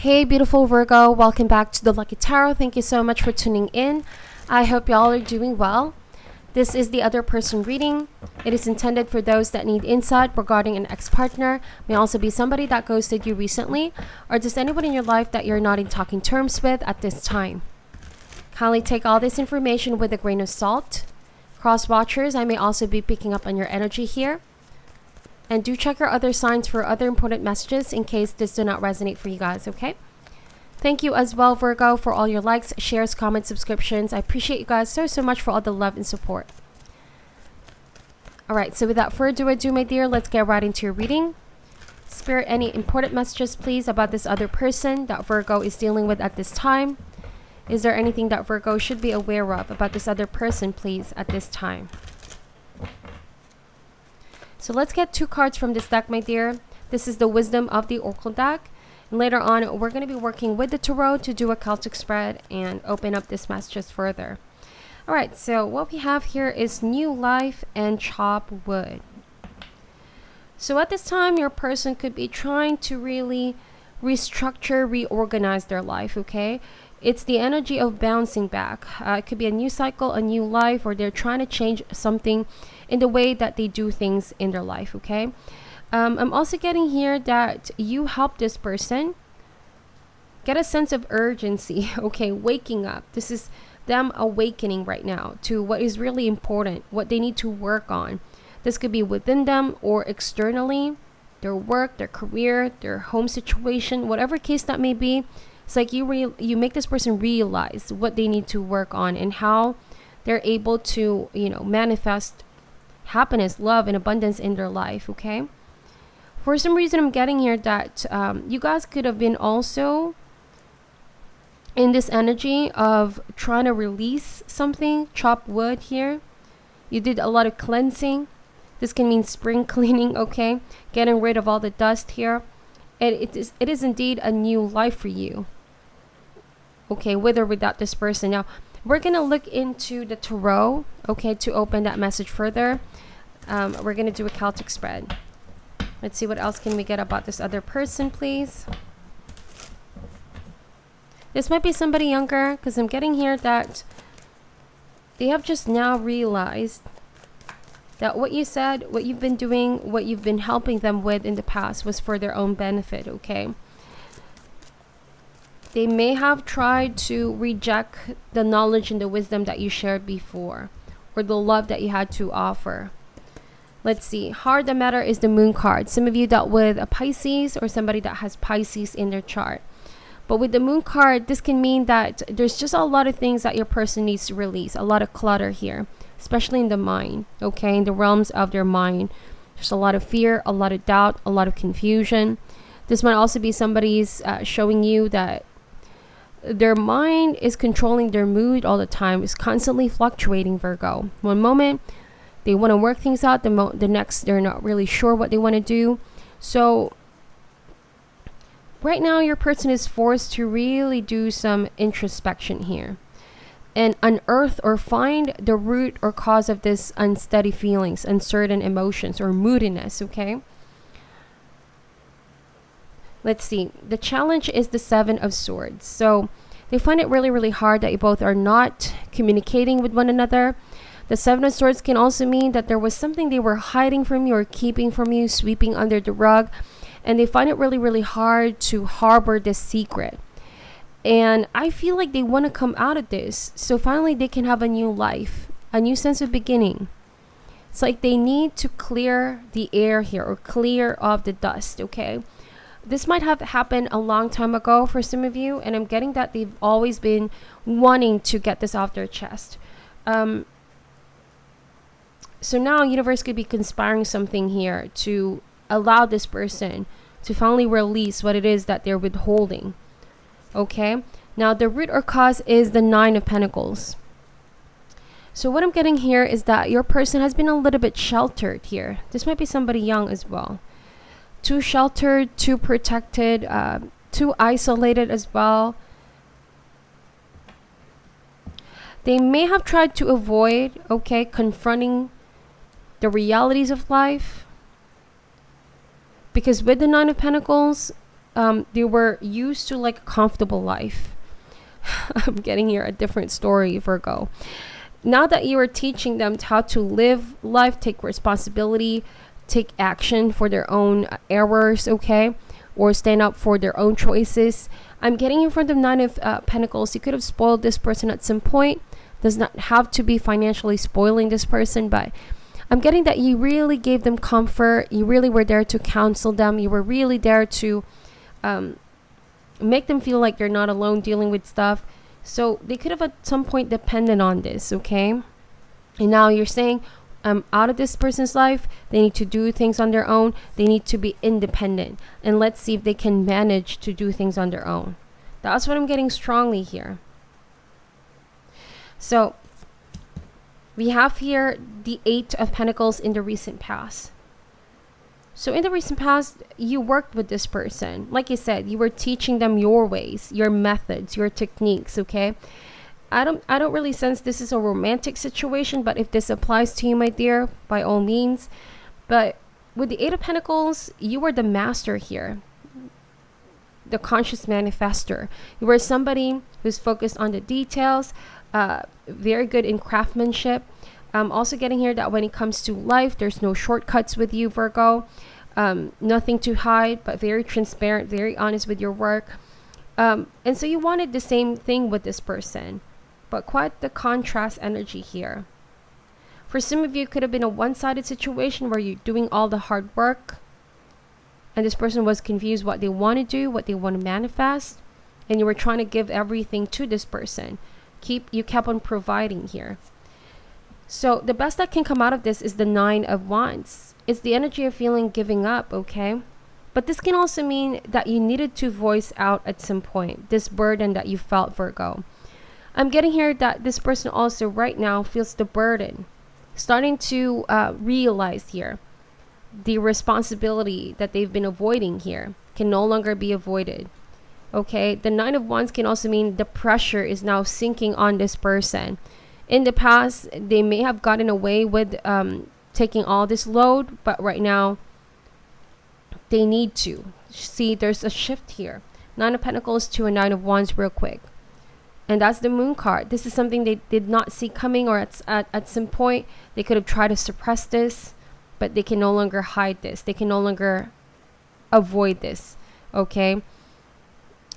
Hey beautiful Virgo, welcome back to the Lucky Tarot. Thank you so much for tuning in. I hope y'all are doing well. This is the other person reading. It is intended for those that need insight regarding an ex-partner. May also be somebody that ghosted you recently, or just anyone in your life that you're not in talking terms with at this time. Kindly take all this information with a grain of salt. Cross watchers, I may also be picking up on your energy here. And do check your other signs for other important messages in case this do not resonate for you guys, okay? Thank you as well, Virgo, for all your likes, shares, comments, subscriptions. I appreciate you guys so much for all the love and support. All right, so without further ado, my dear, let's get right into your reading. Spirit, any important messages, please, about this other person that Virgo is dealing with at this time? Is there anything that Virgo should be aware of about this other person, please, at this time? So let's get two cards from this deck, my dear. This is the Wisdom of the Oracle deck. And later on, we're going to be working with the Tarot to do a Celtic spread and open up this messages further. All right, so what we have here is New Life and Chop Wood. So at this time, your person could be trying to really restructure, reorganize their life, okay? It's the energy of bouncing back. It could be a new cycle, a new life, or they're trying to change something in the way that they do things in their life, okay? I'm also getting here that you help this person get a sense of urgency, okay? Waking up. This is them awakening right now to what is really important, what they need to work on. This could be within them or externally, their work, their career, their home situation, whatever case that may be. It's like you make this person realize what they need to work on and how they're able to, manifest happiness, love, and abundance in their life, okay? For some reason, I'm getting here that you guys could have been also in this energy of trying to release something, chop wood here. You did a lot of cleansing. This can mean spring cleaning, okay? Getting rid of all the dust here. And it is indeed a new life for you. Okay, with or without this person. Now, we're going to look into the Tarot, okay, to open that message further. We're going to do a Celtic spread. Let's see what else can we get about this other person, please. This might be somebody younger, because I'm getting here that they have just now realized that what you said, what you've been doing, what you've been helping them with in the past was for their own benefit, okay? They may have tried to reject the knowledge and the wisdom that you shared before, or the love that you had to offer. Let's see. Heart the matter is the Moon card. Some of you dealt with a Pisces or somebody that has Pisces in their chart. But with the Moon card, this can mean that there's just a lot of things that your person needs to release. A lot of clutter here, especially in the mind, okay? In the realms of their mind. There's a lot of fear, a lot of doubt, a lot of confusion. This might also be somebody's showing you that their mind is controlling their mood all the time. It's constantly fluctuating, Virgo. One moment, they want to work things out. The next, they're not really sure what they want to do. So right now, your person is forced to really do some introspection here and unearth or find the root or cause of this unsteady feelings, uncertain emotions, or moodiness, okay? Let's see. The challenge is the Seven of Swords. So they find it really, really hard that you both are not communicating with one another. The Seven of Swords can also mean that there was something they were hiding from you or keeping from you, sweeping under the rug. And they find it really, really hard to harbor this secret. And I feel like they want to come out of this. So finally they can have a new life, a new sense of beginning. It's like they need to clear the air here or clear off the dust, okay? This might have happened a long time ago for some of you, and I'm getting that they've always been wanting to get this off their chest. So now universe could be conspiring something here to allow this person to finally release what it is that they're withholding. Okay? Now the root or cause is the Nine of Pentacles. So what I'm getting here is that your person has been a little bit sheltered here. This might be somebody young as well. Too sheltered, too protected, too isolated as well. They may have tried to avoid, okay, confronting the realities of life. Because with the Nine of Pentacles, they were used to like a comfortable life. I'm getting here a different story, Virgo. Now that you are teaching them how to live life, take responsibility, take action for their own errors, okay, or stand up for their own choices. I'm getting in front of Nine of Pentacles. You could have spoiled this person at some point. Does not have to be financially spoiling this person, but I'm getting that you really gave them comfort. You really were there to counsel them. You were really there to make them feel like they're not alone dealing with stuff. So they could have at some point depended on this, okay? And now you're saying, I'm out of this person's life. They need to do things on their own. They need to be independent. And let's see if they can manage to do things on their own. That's what I'm getting strongly here. So we have here the Eight of Pentacles in the recent past. So in the recent past, you worked with this person. Like you said, you were teaching them your ways, your methods, your techniques, okay? I don't really sense this is a romantic situation, but if this applies to you, my dear, by all means. But with the Eight of Pentacles, you were the master here, the conscious manifester. You were somebody who's focused on the details, very good in craftsmanship. I'm also getting here that when it comes to life, there's no shortcuts with you, Virgo. Nothing to hide, but very transparent, very honest with your work. And so you wanted the same thing with this person, but quite the contrast energy here. For some of you, it could have been a one-sided situation where you're doing all the hard work and this person was confused what they want to do, what they want to manifest, and you were trying to give everything to this person. You kept on providing here. So the best that can come out of this is the Nine of Wands. It's the energy of feeling giving up, okay? But this can also mean that you needed to voice out at some point this burden that you felt, Virgo. I'm getting here that this person also right now feels the burden, starting to realize here the responsibility that they've been avoiding here can no longer be avoided. Okay, the Nine of Wands can also mean the pressure is now sinking on this person. In the past, they may have gotten away with taking all this load, but right now they need to. See, there's a shift here. Nine of Pentacles to a Nine of Wands real quick. And that's the Moon card. This is something they did not see coming, or at some point they could have tried to suppress this, but they can no longer hide this. They can no longer avoid this, okay?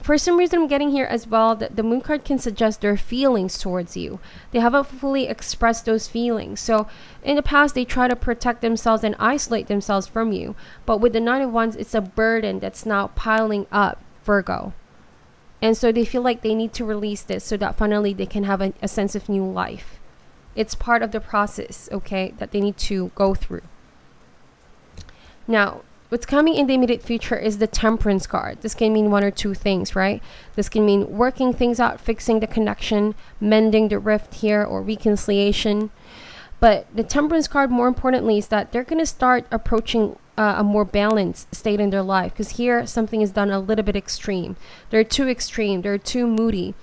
For some reason, I'm getting here as well that the Moon card can suggest their feelings towards you. They haven't fully expressed those feelings. So in the past, they try to protect themselves and isolate themselves from you. But with the Nine of Wands, it's a burden that's now piling up, Virgo. And so they feel like they need to release this so that finally they can have a sense of new life. It's part of the process, okay, that they need to go through. Now, what's coming in the immediate future is the Temperance card. This can mean one or two things, right? This can mean working things out, fixing the connection, mending the rift here, or reconciliation. But the Temperance card, more importantly, is that they're going to start approaching a more balanced state in their life. Because here, something is done a little bit extreme. They're too extreme. They're too moody.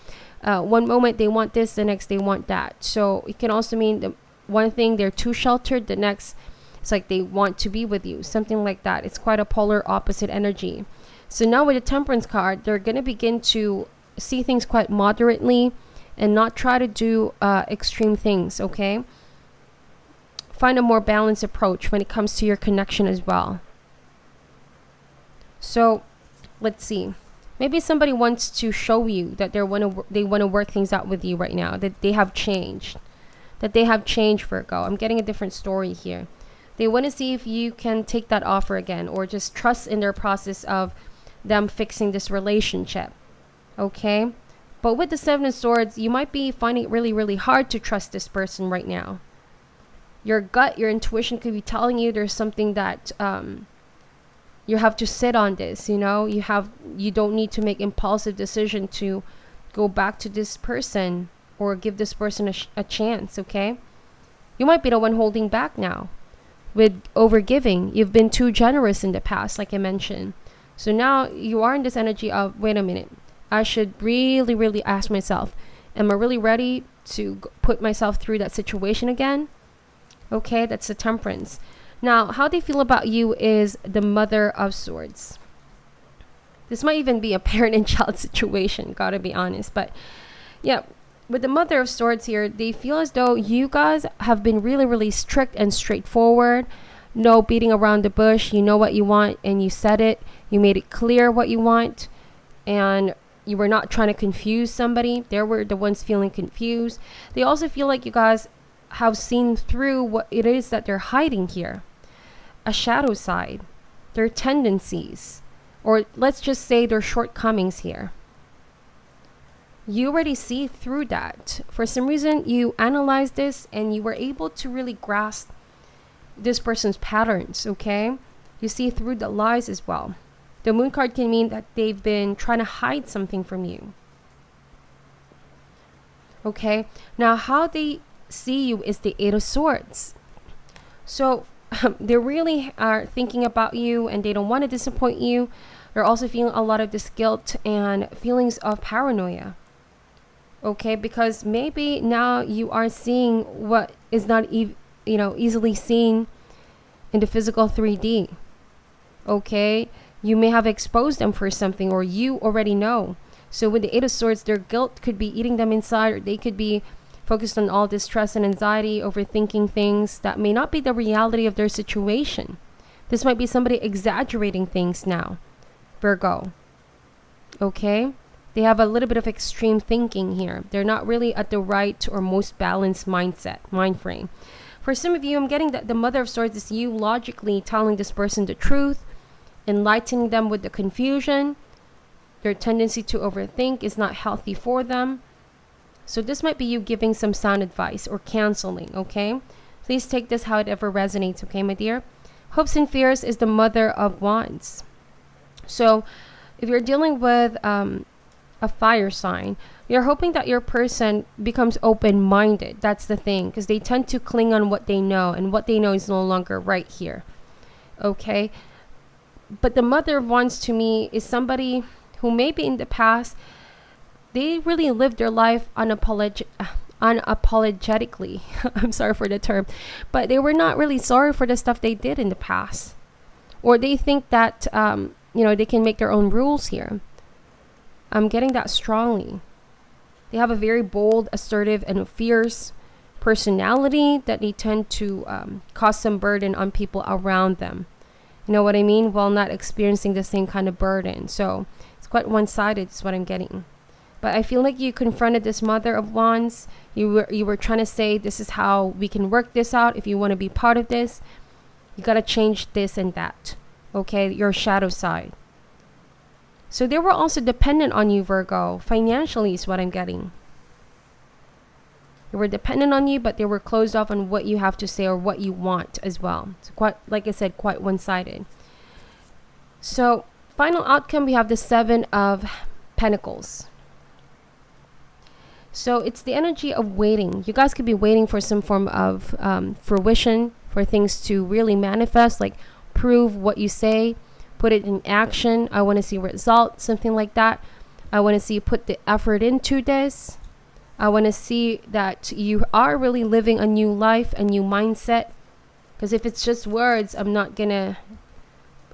One moment they want this, the next they want that. So it can also mean the one thing they're too sheltered, the next it's like they want to be with you, something like that. It's quite a polar opposite energy. So now with the Temperance card, they're going to begin to see things quite moderately and not try to do extreme things, okay? Find a more balanced approach when it comes to your connection as well. So let's see. Maybe somebody wants to show you that they want to work things out with you right now, that they have changed. That they have changed, Virgo. I'm getting a different story here. They want to see if you can take that offer again, or just trust in their process of them fixing this relationship. Okay? But with the Seven of Swords, you might be finding it really, really hard to trust this person right now. Your gut, your intuition could be telling you there's something that you have to sit on this, you know? You don't need to make impulsive decision to go back to this person or give this person a chance, okay? You might be the one holding back now. With overgiving, you've been too generous in the past, like I mentioned. So now you are in this energy of, wait a minute, I should really, really ask myself, am I really ready to put myself through that situation again? Okay, that's the Temperance. Now, how they feel about you is the Mother of Swords. This might even be a parent and child situation, gotta be honest. But yeah, with the Mother of Swords here, they feel as though you guys have been really, really strict and straightforward. No beating around the bush. You know what you want and you said it. You made it clear what you want. And you were not trying to confuse somebody. They were the ones feeling confused. They also feel like you guys have seen through what it is that they're hiding here. A shadow side. Their tendencies. Or let's just say their shortcomings here. You already see through that. For some reason, you analyzed this and you were able to really grasp this person's patterns, okay? You see through the lies as well. The Moon card can mean that they've been trying to hide something from you. Okay? Now, how they see you is the Eight of Swords. So, they really are thinking about you and they don't want to disappoint you. They're also feeling a lot of this guilt and feelings of paranoia. Okay, because maybe now you are seeing what is not easily seen in the physical 3D. Okay, you may have exposed them for something, or you already know. So with the Eight of Swords, their guilt could be eating them inside, or they could be focused on all this stress and anxiety, overthinking things that may not be the reality of their situation. This might be somebody exaggerating things now, Virgo. Okay? They have a little bit of extreme thinking here. They're not really at the right or most balanced mind frame. For some of you, I'm getting that the Mother of Swords is you logically telling this person the truth, enlightening them with the confusion. Their tendency to overthink is not healthy for them. So this might be you giving some sound advice or counseling, okay? Please take this however resonates, okay, my dear? Hopes and Fears is the Mother of Wands. So if you're dealing with a fire sign, you're hoping that your person becomes open-minded. That's the thing, because they tend to cling on what they know, and what they know is no longer right here. Okay? But the Mother of Wands to me is somebody who maybe in the past, they really lived their life unapologetically. I'm sorry for the term. But they were not really sorry for the stuff they did in the past. Or they think that, they can make their own rules here. I'm getting that strongly. They have a very bold, assertive, and fierce personality that they tend to cause some burden on people around them. You know what I mean? While not experiencing the same kind of burden. So it's quite one-sided is what I'm getting. But I feel like you confronted this Mother of Wands. You were trying to say, this is how we can work this out. If you want to be part of this, you got to change this and that. Okay? Your shadow side. So they were also dependent on you, Virgo. Financially is what I'm getting. They were dependent on you, but they were closed off on what you have to say or what you want as well. It's quite, like I said, quite one-sided. So final outcome, we have the Seven of Pentacles. So it's the energy of waiting. You guys could be waiting for some form of fruition, for things to really manifest, like prove what you say. Put it in action. I want to see results, something like that. I want to see you put the effort into this. I want to see that you are really living a new life, a new mindset. Because if it's just words, I'm not going to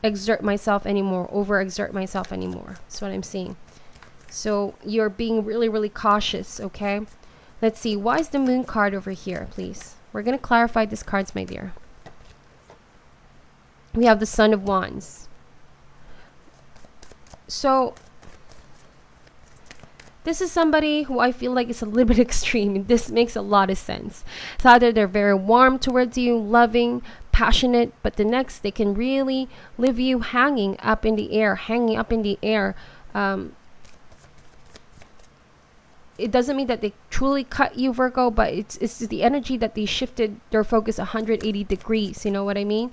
overexert myself anymore. That's what I'm seeing. So you're being really, really cautious, okay? Let's see. Why is the Moon card over here, please? We're going to clarify these cards, my dear. We have the Son of Wands. So this is somebody who I feel like is a little bit extreme. This makes a lot of sense. It's either they're very warm towards you, loving, passionate, but the next they can really leave you hanging up in the air. It doesn't mean that they truly cut you, Virgo, but it's the energy that they shifted their focus 180 degrees. You know what I mean?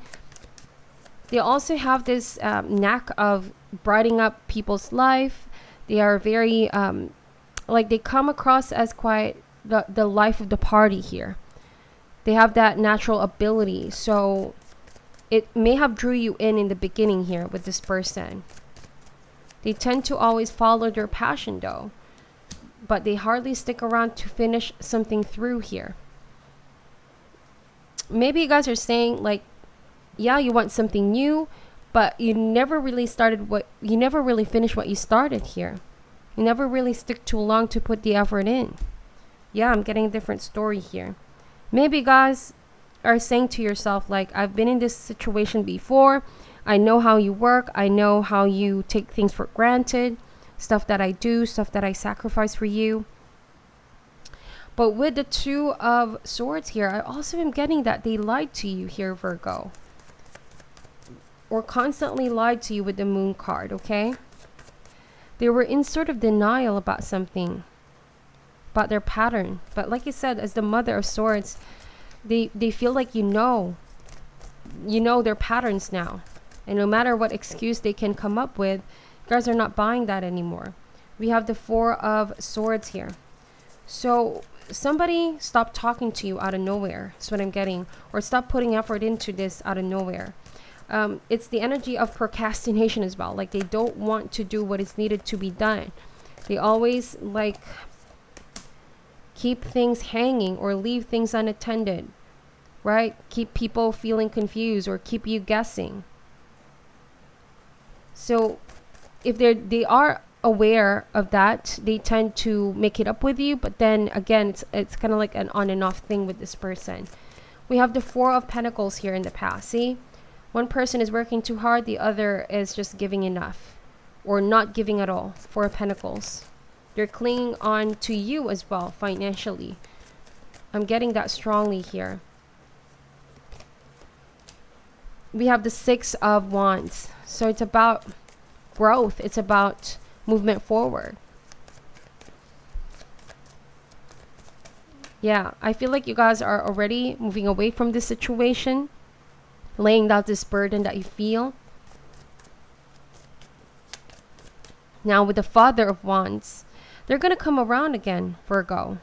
They also have this knack of brightening up people's life. They are very, they come across as quite the life of the party here. They have that natural ability. So it may have drew you in the beginning here with this person. They tend to always follow their passion though. But they hardly stick around to finish something through here. Maybe you guys are saying like, yeah, you want something new, but you never really finished what you started here. You never really stick too long to put the effort in. Yeah, I'm getting a different story here. Maybe you guys are saying to yourself, like, I've been in this situation before. I know how you work. I know how you take things for granted. Stuff that I do, stuff that I sacrifice for you. But with the Two of Swords here, I also am getting that they lied to you here, Virgo. Or constantly lied to you with the Moon card, okay? They were in sort of denial about something, about their pattern. But like I said, as the Mother of Swords, they feel like you know their patterns now. And no matter what excuse they can come up with, you guys are not buying that anymore. We have the Four of Swords here. So somebody stopped talking to you out of nowhere. That's what I'm getting. Or stop putting effort into this out of nowhere. It's the energy of procrastination as well. Like they don't want to do what is needed to be done. They always like keep things hanging or leave things unattended, right? Keep people feeling confused or keep you guessing. So if they are aware of that, they tend to make it up with you. But then again, it's kind of like an on and off thing with this person. We have the Four of Pentacles here in the past. See? One person is working too hard, the other is just giving enough or not giving at all. Four of Pentacles. They're clinging on to you as well financially. I'm getting that strongly here. We have the Six of Wands. So it's about growth. It's about movement forward. Yeah, I feel like you guys are already moving away from this situation. Laying down this burden that you feel. Now with the Father of Wands, they're going to come around again, Virgo.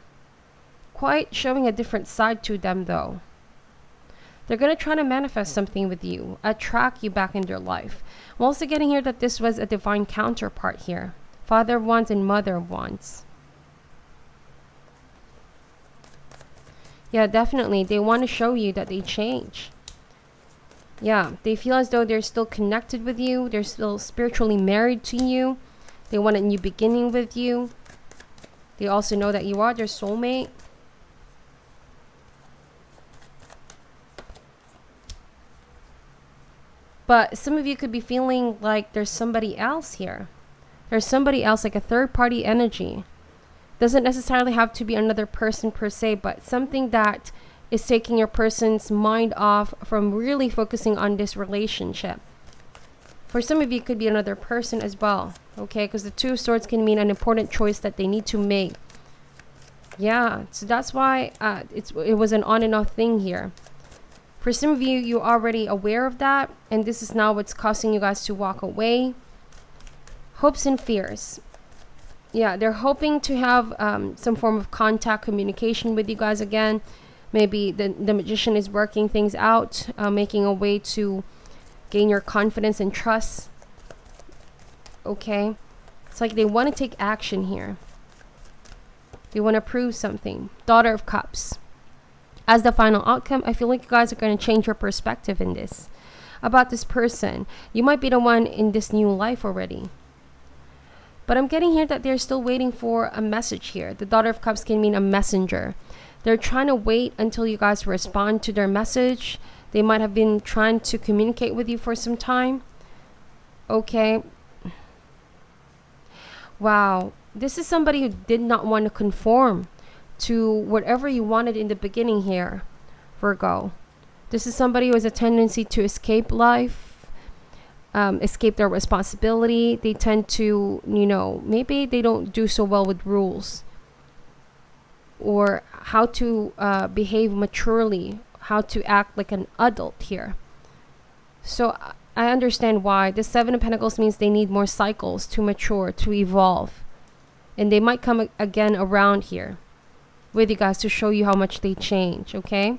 Quite showing a different side to them though. They're going to try to manifest something with you, attract you back in their life. I'm also getting here that this was a divine counterpart here. Father of Wands and Mother of Wands. Yeah, definitely. They want to show you that they change. Yeah, they feel as though they're still connected with you. They're still spiritually married to you. They want a new beginning with you. They also know that you are their soulmate. But some of you could be feeling like there's somebody else here. There's somebody else, like a third party energy. Doesn't necessarily have to be another person per se, but something that is taking your person's mind off from really focusing on this relationship. For some of you, it could be another person as well, okay? Because the Two of Swords can mean an important choice that they need to make. Yeah, so that's why it was an on and off thing here. For some of you, you're already aware of that, and this is now what's causing you guys to walk away. Hopes and fears. Yeah, they're hoping to have some form of contact, communication with you guys again. Maybe the Magician is working things out, making a way to gain your confidence and trust. Okay. It's like they want to take action here. They want to prove something. Daughter of Cups. As the final outcome, I feel like you guys are going to change your perspective in this. About this person. You might be the one in this new life already. But I'm getting here that they're still waiting for a message here. The Daughter of Cups can mean a messenger. They're trying to wait until you guys respond to their message. They might have been trying to communicate with you for some time. Okay. Wow. This is somebody who did not want to conform to whatever you wanted in the beginning here, Virgo. This is somebody who has a tendency to escape life, escape their responsibility. They tend to, maybe they don't do so well with rules. Or how to behave maturely, how to act like an adult here. So I understand why. The Seven of Pentacles means they need more cycles to mature, to evolve. And they might come again around here with you guys to show you how much they change, okay?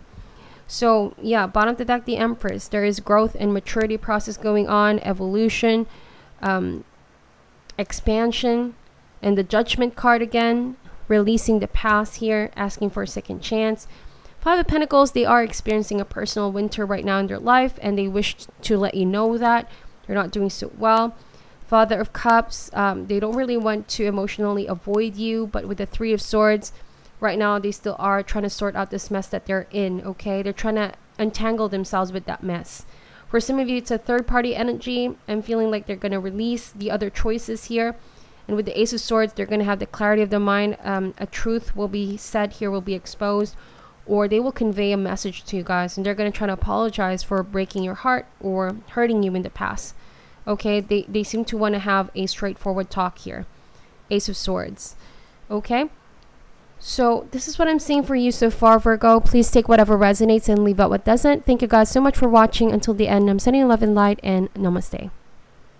So yeah, bottom of the deck, the Empress. There is growth and maturity process going on, evolution, expansion, and the Judgment card again. Releasing the past here, asking for a second chance. Five of Pentacles, they are experiencing a personal winter right now in their life, and they wish to let you know that. They're not doing so well. Father of Cups, they don't really want to emotionally avoid you, but with the Three of Swords, right now they still are trying to sort out this mess that they're in, okay? They're trying to untangle themselves with that mess. For some of you, it's a third-party energy. I'm feeling like they're going to release the other choices here. And with the Ace of Swords, they're going to have the clarity of the mind. A truth will be said here, will be exposed, or they will convey a message to you guys. And they're going to try to apologize for breaking your heart or hurting you in the past. Okay, they seem to want to have a straightforward talk here. Ace of Swords. Okay, so this is what I'm seeing for you so far, Virgo. Please take whatever resonates and leave out what doesn't. Thank you guys so much for watching until the end. I'm sending you love and light, and namaste.